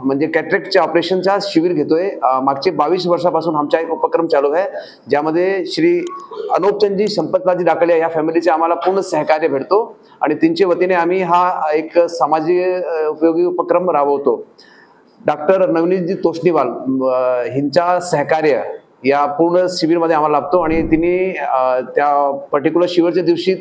म्हणजे कॅटरेक्टच्या ऑपरेशनचा शिबिर घेतोय। मागचे 22 वर्षापासून आमचा एक उपक्रम चालू आहे, ज्यामध्ये श्री अनोपचंदजी संपतराजी डाकलिया या फॅमिलीचे आम्हाला पूर्ण सहकार्य भेटतो आणि त्यांच्या वतीने आम्ही हा एक सामाजिक उपयोगी उपक्रम राबवतो। डॉक्टर नवनीतजी तोष्णीवाल हिंचा सहकार्य या पूर्ण शिबिरमध्ये आम्हाला लाभतो आणि तिने त्या पर्टिक्युलर शिबिरच्या दिवशी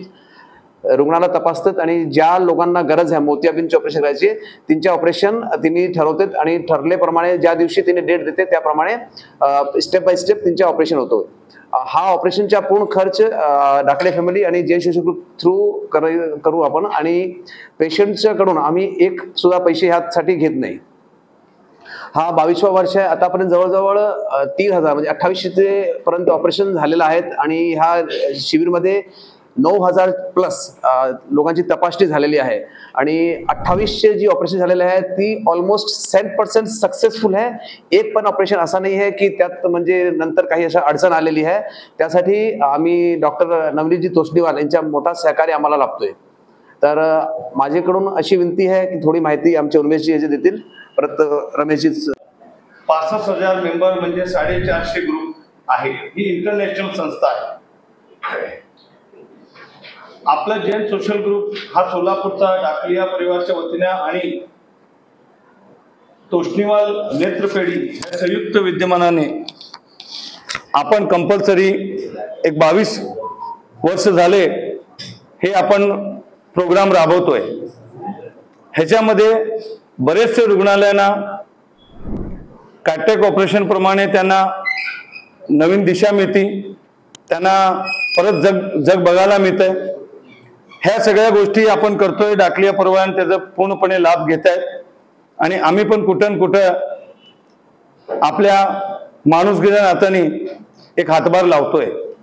रुग्णाला तपासतात आणि ज्या लोकांना गरज आहे मोतियाबिंदचे ऑपरेशन करायचे त्यांचे ऑपरेशन तिने ठरवतात आणि ठरलेप्रमाणे ज्या दिवशी तिने डेट देते त्याप्रमाणे स्टेप बाय स्टेप त्यांचे ऑपरेशन होतो। हा ऑपरेशनचा पूर्ण खर्च डाकलिया फॅमिली आणि जैन सोशल ग्रुप थ्रू करू आपण आणि पेशंटच्या कडून आम्ही एक सुद्धा पैसे ह्यासाठी घेत नाही। हा 22वा वर्ष आहे। आतापर्यंत जवळजवळ 3000 म्हणजे 2800 पर्यंत ऑपरेशन झालेलं आहेत आणि ह्या शिबिरमध्ये 9000 प्लस लोकांची तपासणी झालेली आहे आणि 2800 जी ऑपरेशन झालेले आहेत ती ऑलमोस्ट 100% सक्सेसफुल आहे। एक पण ऑपरेशन असा नाही आहे की त्यात म्हणजे नंतर काही अशा अडचण आलेली आहे। त्यासाठी आम्ही डॉक्टर नवनीतजी तोष्णीवाल यांचा मोठा सहकार्य आम्हाला लाभतोय। तर माझ्याकडून अशी विनंती आहे की थोडी माहिती आमचे उर्मेशजी हे देतील। परत रमेशजी 65,000 मेंबर म्हणजे 450 ग्रुप आहे। ही इंटरनॅशनल संस्था आहे। आपला जैन सोशल ग्रुप हा सोलापूरचा डाकलिया परिवारच्या वतीने आणि तोष्णीवाल नेत्रपेढी या संयुक्त विद्यमानाने आपण कंपल्सरी एक 22 वर्ष झाले हे आपण प्रोग्राम राबवतोय। ह्याच्यामध्ये बरेचसे रुग्णालयांना कॅटरेक्ट ऑपरेशन प्रमाणे त्यांना नवीन दिशा मिळते, त्यांना परत जग बघायला मिळतंय। ह्या सगळ्या गोष्टी आपण करतोय। डाकलिया परिवाराने त्याचा पूर्णपणे लाभ घेत आहेत आणि आम्ही पण कुठं कुठं आपल्या माणुसकीच्या नात्याने एक हातभार लावतोय।